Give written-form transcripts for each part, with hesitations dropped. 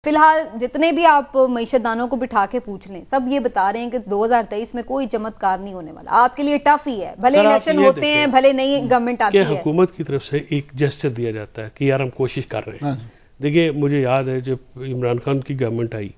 فی الحال جتنے بھی آپ معیشت دانوں کو بٹھا کے پوچھ لیں سب یہ بتا رہے ہیں کہ 2023 میں کوئی چمتکار نہیں ہونے والا. آپ کے لیے ٹف ہی ہے, بھلے الیکشن ہوتے ہیں, بھلے نئی گورنمنٹ آتی ہے. کہ حکومت کی طرف سے ایک جسچر دیا جاتا ہے کہ یار ہم کوشش کر رہے ہیں. دیکھیے مجھے یاد ہے جب عمران خان کی گورنمنٹ آئی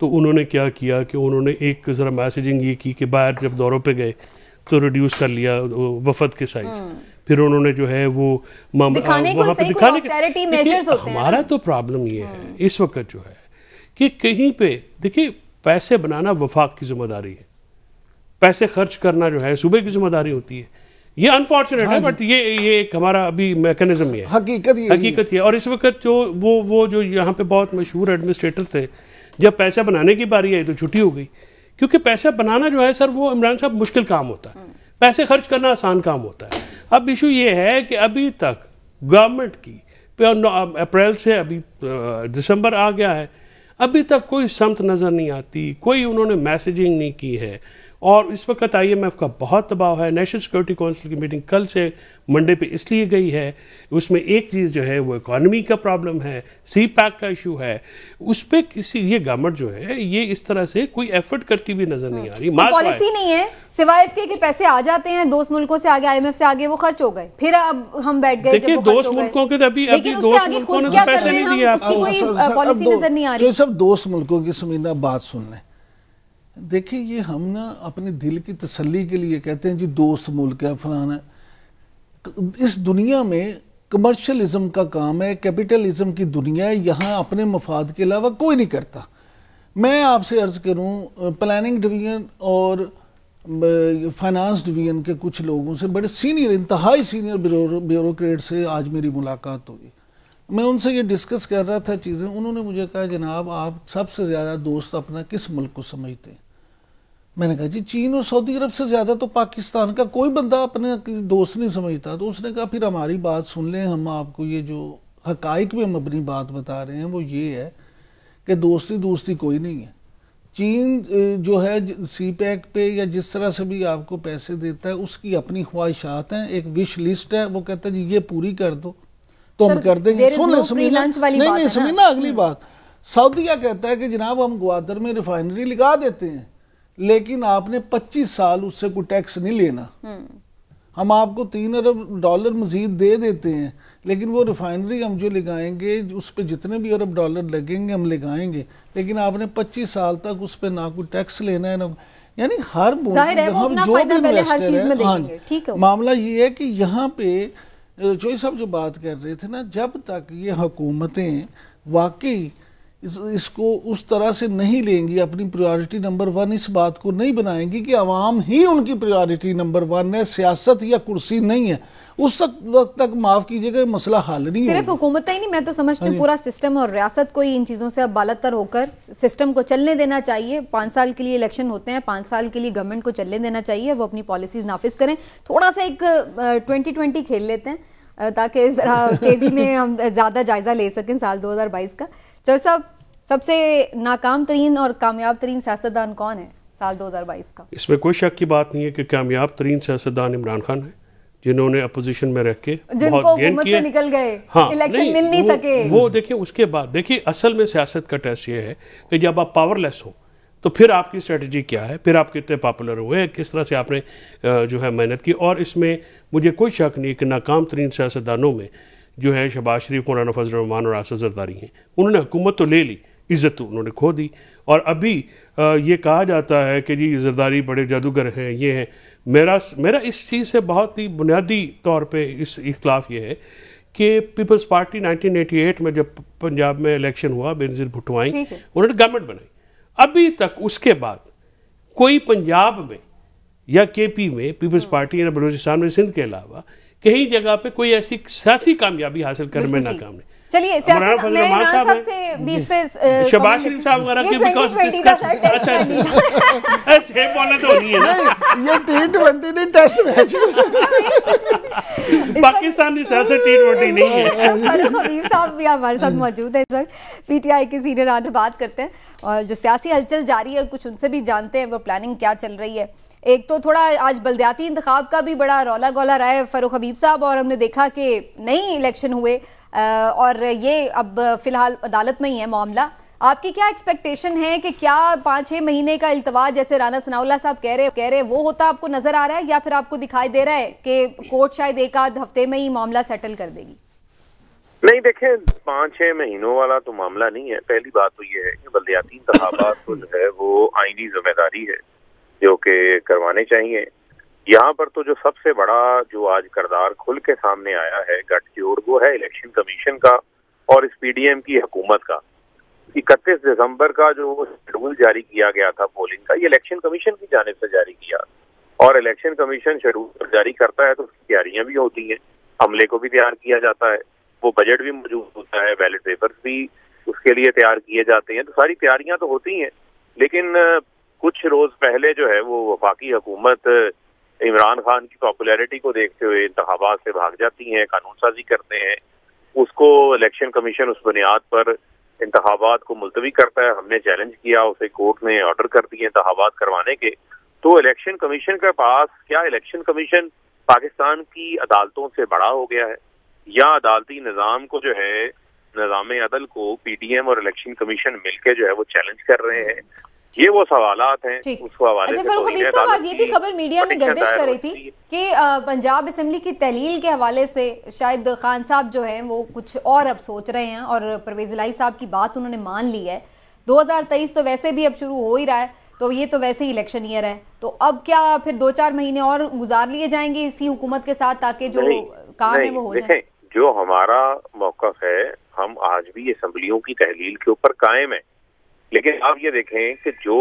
تو انہوں نے کیا کیا کہ انہوں نے ایک ذرا میسیجنگ یہ کی کہ باہر جب دوروں پہ گئے تو ریڈیوس کر لیا وفد کے سائز. پھر انہوں نے جو ہے وہ وہاں پہ دکھانے کے ہمارا تو پرابلم یہ ہے اس وقت جو ہے کہ کہیں پہ دیکھیے پیسے بنانا وفاق کی ذمہ داری ہے, پیسے خرچ کرنا جو ہے صوبے کی ذمہ داری ہوتی ہے. یہ انفارچونیٹ ہے بٹ یہ ایک ہمارا ابھی میکانزم ہی ہے, حقیقت ہے. اور اس وقت جو وہ جو یہاں پہ بہت مشہور ایڈمنسٹریٹر تھے, جب پیسہ بنانے کی باری آئی تو چھٹی ہو گئی, کیونکہ پیسہ بنانا جو ہے سر وہ عمران صاحب مشکل کام ہوتا ہے, پیسے خرچ کرنا آسان کام ہوتا ہے. اب ایشو یہ ہے کہ ابھی تک گورنمنٹ کی اپریل سے ابھی دسمبر آ گیا ہے, ابھی تک کوئی سمت نظر نہیں آتی, کوئی انہوں نے میسیجنگ نہیں کی ہے. اور اس وقت IMF کا بہت دباؤ ہے. نیشنل سیکورٹی کونسل کی میٹنگ کل سے منڈے پہ اس لیے گئی ہے, اس میں ایک چیز جو ہے وہ اکانومی کا پرابلم ہے, سی پیک کا ایشو ہے, اس پہ کسی یہ گورنمنٹ جو ہے یہ اس طرح سے کوئی ایفرٹ کرتی بھی نظر نہیں آ رہی. پالیسی نہیں ہے سوائے اس کے کہ پیسے آ جاتے ہیں دوست ملکوں سے آگے, IMF سے آگے وہ خرچ ہو گئے, پھر اب ہم بیٹھ گئے. دیکھیے دوست ملکوں کے ابھی دوست ملکوں نے تو پیسے نہیں دیے آپ کو, پالیسی نظر نہیں آ رہی. سب دوست ملکوں کی سمینہ بات سن لیں. دیکھیں یہ ہم نا اپنے دل کی تسلی کے لیے کہتے ہیں جی دوست ملک ہے فلانا. اس دنیا میں کمرشلزم کا کام ہے, کیپٹلزم کی دنیا ہے, یہاں اپنے مفاد کے علاوہ کوئی نہیں کرتا. میں آپ سے عرض کروں پلاننگ ڈویژن اور فائنانس ڈویژن کے کچھ لوگوں سے, بڑے سینئر انتہائی سینئر بیوروکریٹ سے آج میری ملاقات ہوئی. میں ان سے یہ ڈسکس کر رہا تھا چیزیں, انہوں نے مجھے کہا جناب آپ سب سے زیادہ دوست اپنا کس ملک کو سمجھتے ہیں؟ میں نے کہا جی چین اور سعودی عرب سے زیادہ تو پاکستان کا کوئی بندہ اپنے دوست نہیں سمجھتا. تو اس نے کہا پھر ہماری بات سن لیں, ہم آپ کو یہ جو حقائق میں مبنی بات بتا رہے ہیں وہ یہ ہے کہ دوستی کوئی نہیں ہے. چین جو ہے سی پیک پہ یا جس طرح سے بھی آپ کو پیسے دیتا ہے اس کی اپنی خواہشات ہیں, ایک وش لسٹ ہے, وہ کہتا ہے جی یہ پوری کر دو تو ہم کر دیں گے. نہیں سمجھنا اگلی بات. سعودیہ کہتا ہے کہ جناب ہم گوادر میں ریفائنری لگا دیتے ہیں لیکن آپ نے 25 سال اس سے کوئی ٹیکس نہیں لینا, ہم آپ کو $3 ارب مزید دے دیتے ہیں لیکن وہ ریفائنری ہم جو لگائیں گے اس پہ جتنے بھی $1 ارب لگیں گے ہم لگائیں گے, لیکن آپ نے 25 سال تک اس پہ نہ کوئی ٹیکس لینا ہے نہ, یعنی ہر ہم جو بھی انویسٹر ہیں. معاملہ یہ ہے کہ یہاں پہ چوئی صاحب جو بات کر رہے تھے نا, جب تک یہ حکومتیں واقعی اس کو اس طرح سے نہیں لیں گی, اپنی پریورٹی نمبر 1 اس بات کو نہیں بنائیں گی کہ عوام ہی ان کی پریورٹی نمبر 1 ہے, سیاست یا کرسی نہیں ہے, اس وقت تک معاف کیجئے گا مسئلہ حل نہیں ہوگا. صرف حکومتیں ہی نہیں, میں تو سمجھتی ہوں پورا سسٹم اور ریاست کو ہی ان چیزوں سے اب بالاتر ہو کر سسٹم کو چلنے دینا چاہیے. 5 سال کے لیے الیکشن ہوتے ہیں, 5 سال کے لیے گورنمنٹ کو چلنے دینا چاہیے, وہ اپنی پالیسیز نافذ کریں. تھوڑا سا ایک 2020 کھیل لیتے ہیں تاکہ ذرا تیزی میں ہم زیادہ جائزہ لے سکیں سال 2022 کا. چوئی صاحب سب سے ناکام ترین اور کامیاب ترین سیاستدان کون ہے سال 2022 کا؟ اس میں کوئی شک کی بات نہیں ہے کہ کامیاب ترین سیاستدان عمران خان ہے, جنہوں نے اپوزیشن میں رکھ کے بہت گین کیے, نکل گئے, الیکشن مل نہیں سکے. وہ دیکھیں اس کے بعد دیکھیں اصل میں سیاست کا ٹیسٹ یہ ہے کہ جب آپ پاور لیس ہو تو پھر آپ کی اسٹریٹجی کیا ہے, پھر آپ کتنے پاپولر ہوئے, کس طرح سے آپ نے جو ہے محنت کی. اور اس میں مجھے کوئی شک نہیں کہ ناکام ترین سیاستدانوں میں جو ہے شہباز شریف, مولانا فضل الرحمان اور آصف زرداری ہیں. انہوں نے حکومت تو لے لی, عزت تو انہوں نے کھو دی. اور ابھی یہ کہا جاتا ہے کہ جی زرداری بڑے جادوگر ہیں, یہ ہیں. میرا اس چیز سے بہت ہی بنیادی طور پہ اس اختلاف یہ ہے کہ پیپلز پارٹی 1988 میں جب پنجاب میں الیکشن ہوا, بینظیر بھٹو آئیں, انہوں نے گورنمنٹ بنائی. ابھی تک اس کے بعد کوئی پنجاب میں یا KP میں پیپلز پارٹی یا بلوچستان میں سندھ کے علاوہ کہیں جگہ پہ کوئی ایسی سیاسی کامیابی حاصل کرنے میں ناکام نہیں. چلیے سیاست میں عمران صاحب سے 20 پہ شہباز شریف صاحب وغیرہ کی بیکاز ڈسکس اچھا بولنا تو نہیں ہے نا, یہ T20 نہیں ٹیسٹ میچ, پاکستانی سیاست T20 نہیں ہے. فاروق حبیب صاحب بھی ہمارے ساتھ موجود ہیں اس وقت, PTI کے سینئر آج بات کرتے ہیں اور جو سیاسی ہلچل جاری ہے کچھ ان سے بھی جانتے ہیں وہ پلاننگ کیا چل رہی ہے. ایک تو تھوڑا آج بلدیاتی انتخاب کا بھی بڑا رولا گولا رہا ہے فاروق حبیب صاحب, اور ہم نے دیکھا کہ نئی الیکشن ہوئے اور یہ اب فی الحال عدالت میں ہی ہے معاملہ. آپ کی کیا ایکسپیکٹیشن ہے کہ کیا 5-6 مہینے کا التوا جیسے رانا ثناءاللہ صاحب کہہ رہے وہ ہوتا آپ کو نظر آ رہا ہے، یا پھر آپ کو دکھائی دے رہا ہے کہ کورٹ شاید 1-8 ہفتے میں ہی معاملہ سیٹل کر دے گی؟ نہیں دیکھیں 5-6 مہینوں والا تو معاملہ نہیں ہے. پہلی بات تو یہ ہے کہ بلدیاتی انتخابات تو جو ہے وہ آئینی ذمہ داری ہے جو کہ کروانے چاہیے. یہاں پر تو جو سب سے بڑا جو آج کردار کھل کے سامنے آیا ہے گٹھ جوڑ وہ ہے الیکشن کمیشن کا اور اس پی ڈی ایم کی حکومت کا. 31 دسمبر کا جو شیڈول جاری کیا گیا تھا پولنگ کا، یہ الیکشن کمیشن کی جانب سے جاری کیا، اور الیکشن کمیشن شیڈول جاری کرتا ہے تو اس کی تیاریاں بھی ہوتی ہیں، عملے کو بھی تیار کیا جاتا ہے، وہ بجٹ بھی موجود ہوتا ہے، بیلٹ پیپرز بھی اس کے لیے تیار کیے جاتے ہیں. تو ساری تیاریاں تو ہوتی ہیں، لیکن کچھ روز پہلے جو ہے وہ وفاقی حکومت عمران خان کی پاپولیرٹی کو دیکھتے ہوئے انتخابات سے بھاگ جاتی ہیں، قانون سازی کرتے ہیں. اس کو الیکشن کمیشن اس بنیاد پر انتخابات کو ملتوی کرتا ہے. ہم نے چیلنج کیا، اسے کورٹ نے آرڈر کر دیے انتخابات کروانے کے. تو الیکشن کمیشن کے پاس کیا الیکشن کمیشن پاکستان کی عدالتوں سے بڑا ہو گیا ہے، یا عدالتی نظام کو جو ہے نظام عدل کو پی ڈی ایم اور الیکشن کمیشن مل کے جو ہے وہ چیلنج کر رہے ہیں؟ یہ وہ سوالات ہیں. اس حوالے سے فاروق حبیب صاحب آج یہ بھی خبر میڈیا میں گردش کر رہی تھی کہ پنجاب اسمبلی کی تحلیل کے حوالے سے شاید خان صاحب جو ہیں وہ کچھ اور اب سوچ رہے ہیں، اور پرویز الہی صاحب کی بات انہوں نے مان لی ہے. 2023 تو ویسے بھی اب شروع ہو ہی رہا ہے، تو یہ تو ویسے ہی الیکشن ایئر ہے، تو اب کیا پھر 2-4 مہینے اور گزار لیے جائیں گے اسی حکومت کے ساتھ تاکہ جو کام ہے وہ ہو جائے؟ جو ہمارا موقف ہے، ہم آج بھی اسمبلیوں کی تحلیل کے اوپر قائم ہیں. لیکن آپ یہ دیکھیں کہ جو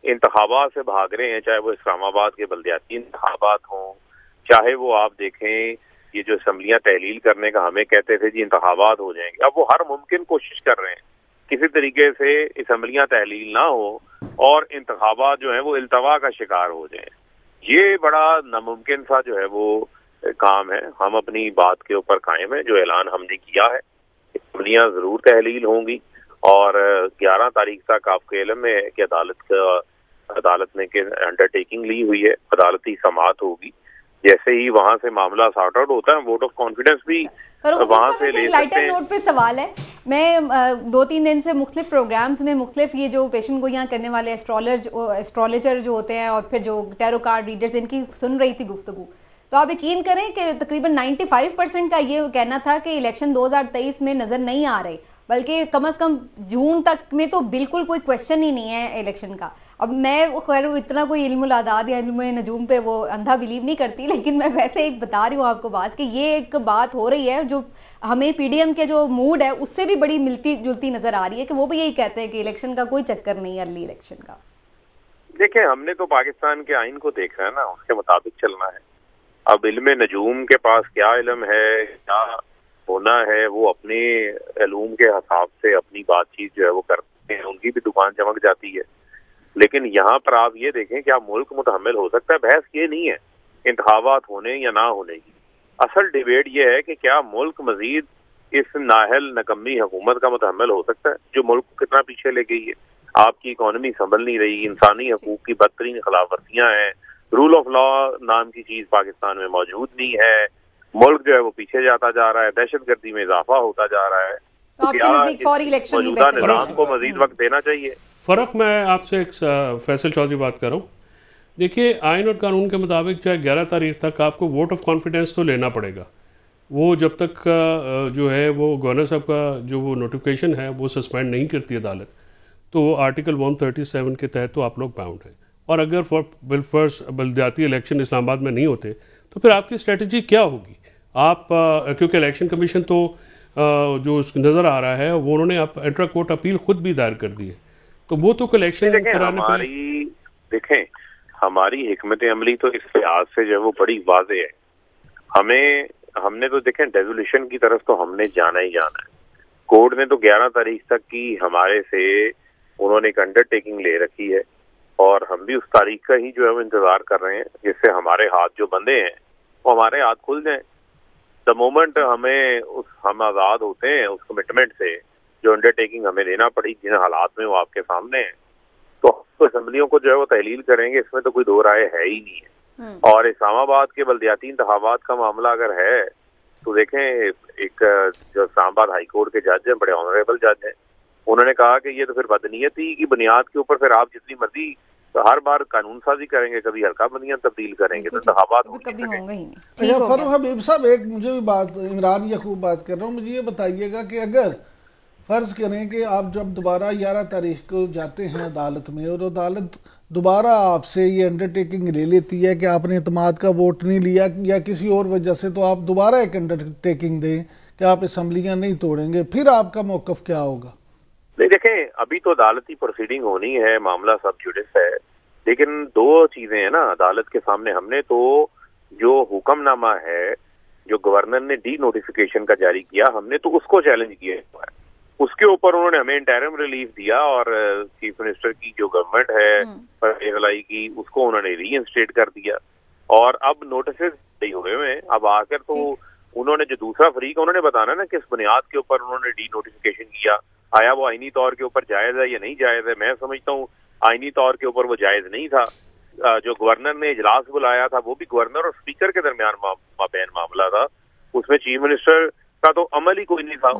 انتخابات سے بھاگ رہے ہیں، چاہے وہ اسلام آباد کے بلدیاتی انتخابات ہوں، چاہے وہ آپ دیکھیں یہ جو اسمبلیاں تحلیل کرنے کا ہمیں کہتے تھے جی انتخابات ہو جائیں گے، اب وہ ہر ممکن کوشش کر رہے ہیں کسی طریقے سے اسمبلیاں تحلیل نہ ہو اور انتخابات جو ہیں وہ التوا کا شکار ہو جائیں. یہ بڑا ناممکن سا جو ہے وہ کام ہے. ہم اپنی بات کے اوپر قائم ہیں، جو اعلان ہم نے کیا ہے اسمبلیاں ضرور تحلیل ہوں گی، اور 11 تاریخ تک آپ کے علم میں ہے کہ عدالت نے انڈرٹیکنگ لی ہوئی ہے، عدالتی سماعت ہوگی. جیسے ہی وہاں سے معاملہ سارٹ آؤٹ ہوتا ہے، ووٹ آف کانفیڈنس بھی وہاں سے لے سکتے ہیں. نوٹ پہ سوال ہے، میں 2-3 دن سے مختلف پروگرامز میں مختلف یہ جو پیشن گوئیاں کرنے والے ایسٹرولوجر جو ہوتے ہیں اور پھر جو ٹیرو کارڈ ریڈرز ان کی سن رہی تھی گفتگو، تو آپ یقین کریں کہ تقریباً 95% کا یہ کہنا تھا کہ الیکشن 2023 میں نظر نہیں آ رہے، بلکہ کم از کم جون تک میں تو بالکل کوئی کوشچن ہی نہیں ہے الیکشن کا. اب میں خیر اتنا کوئی علم العداد یا علم نجوم پہ وہ اندھا بلیو نہیں کرتی، لیکن میں ویسے ایک بتا رہی ہوں آپ کو بات کہ یہ ایک بات ہو رہی ہے جو ہمیں پی ڈی ایم کے جو موڈ ہے اس سے بھی بڑی ملتی جلتی نظر آ رہی ہے کہ وہ بھی یہی کہتے ہیں کہ الیکشن کا کوئی چکر نہیں ہے ارلی الیکشن کا. دیکھیں ہم نے تو پاکستان کے آئین کو دیکھنا ہے نا، اس کے مطابق چلنا ہے. اب علم نجوم کے پاس کیا علم ہے، کیا ہونا ہے، وہ اپنے علوم کے حساب سے اپنی بات چیت جو ہے وہ کرتے ہیں، ان کی بھی دکان چمک جاتی ہے. لیکن یہاں پر آپ یہ دیکھیں کیا ملک متحمل ہو سکتا ہے؟ بحث یہ نہیں ہے انتخابات ہونے یا نہ ہونے کی، اصل ڈیبیٹ یہ ہے کہ کیا ملک مزید اس نااہل نکمی حکومت کا متحمل ہو سکتا ہے جو ملک کو کتنا پیچھے لے گئی ہے. آپ کی اکانومی سنبھل نہیں رہی، انسانی حقوق کی بدترین خلاف ورزیاں ہیں، رول آف لا نام کی چیز پاکستان میں موجود نہیں ہے، ملک جو ہے وہ پیچھے جاتا جا رہا ہے، دہشت گردی میں اضافہ ہوتا جا رہا ہے. موجودہ نظام کو مزید وقت دینا چاہیے. فرق میں آپ سے ایک فیصل چودھری بات کر رہا ہوں. دیکھیے آئین اور قانون کے مطابق چاہے 11 تاریخ تک آپ کو ووٹ آف کانفیڈنس تو لینا پڑے گا. وہ جب تک جو ہے وہ گورنر صاحب کا جو وہ نوٹیفکیشن ہے وہ سسپینڈ نہیں کرتی عدالت، تو آرٹیکل 137 کے تحت تو آپ لوگ باؤنڈ ہیں. اور اگر بالفرض بلدیاتی الیکشن اسلام آباد میں نہیں ہوتے تو پھر آپ کی اسٹریٹجی کیا ہوگی؟ آپ کیونکہ الیکشن کمیشن تو جو نظر آ رہا ہے وہ انہوں نے انٹرا کورٹ اپیل خود بھی دائر کر دی ہے، تو وہ تو الیکشن کرانے پہ دیکھیں ہماری حکمت عملی تو اس لحاظ سے جو ہے وہ بڑی واضح ہے. ہم نے تو دیکھیں ڈیزولیشن کی طرف تو ہم نے جانا ہی جانا ہے. کورٹ نے تو 11 تاریخ تک کی ہمارے سے انہوں نے ایک انڈرٹیکنگ لے رکھی ہے، اور ہم بھی اس تاریخ کا ہی جو ہے وہ انتظار کر رہے ہیں جس سے ہمارے ہاتھ جو بندے ہیں وہ ہمارے ہاتھ کھل جائیں. دا مومنٹ ہم آزاد ہوتے ہیں اس کمٹمنٹ سے جو انڈرٹیکنگ ہمیں لینا پڑی جن حالات میں وہ آپ کے سامنے ہیں، تو اسمبلیوں کو جو ہے وہ تحلیل کریں گے، اس میں تو کوئی دو رائے ہے ہی نہیں ہے. اور اسلام آباد کے بلدیاتی انتخابات کا معاملہ اگر ہے تو دیکھیں ایک جو اسلام آباد ہائی کورٹ کے جج ہیں، بڑے آنریبل جج ہیں، انہوں نے کہا کہ یہ تو پھر بدنیتی کی بنیاد کے اوپر پھر آپ جتنی مرضی ہر بار قانون سازی کریں گے، کبھی ہلکا بندیاں تبدیل کریں گے تو انتخابات کبھی ہوں گے ہی نہیں۔ فاروق حبیب صاحب، ایک مجھے بھی بات، عمران یعقوب بات کر رہا ہوں، مجھے یہ بتائیے گا کہ اگر فرض کریں کہ آپ جب دوبارہ 11 تاریخ کو جاتے ہیں عدالت میں اور عدالت دوبارہ آپ سے یہ انڈرٹیکنگ لے لیتی ہے کہ آپ نے اعتماد کا ووٹ نہیں لیا یا کسی اور وجہ سے، تو آپ دوبارہ ایک انڈرٹیکنگ دیں کہ آپ اسمبلیاں نہیں توڑیں گے، پھر آپ کا موقف کیا ہوگا؟ نہیں دیکھیں، ابھی تو عدالتی پروسیڈنگ ہونی ہے، معاملہ سب جوڈس ہے، لیکن دو چیزیں ہیں نا عدالت کے سامنے۔ ہم نے تو جو حکم نامہ ہے جو گورنر نے ڈی نوٹیفیکیشن کا جاری کیا، ہم نے تو اس کو چیلنج کیا ہے، اس کے اوپر انہوں نے ہمیں انٹرم ریلیف دیا، اور چیف منسٹر کی جو گورنمنٹ ہے پرویز الائی کی، اس کو انہوں نے ری انسٹیٹ کر دیا، اور اب نوٹسز نہیں ہوئے ہوئے ہیں۔ اب آ کر تو انہوں نے جو دوسرا فریق، انہوں نے بتانا نا کس بنیاد کے اوپر انہوں نے ڈی نوٹیفیکیشن کیا، آیا وہ آئینی طور کے اوپر جائز ہے یا نہیں جائز ہے۔ میں سمجھتا ہوں آئینی طور کے اوپر وہ جائز نہیں تھا۔ جو گورنر نے اجلاس بلایا تھا وہ بھی گورنر اور اسپیکر کے درمیان مابین معاملہ تھا، اس میں چیف منسٹر کا تو عمل ہی کوئی نہیں تھا۔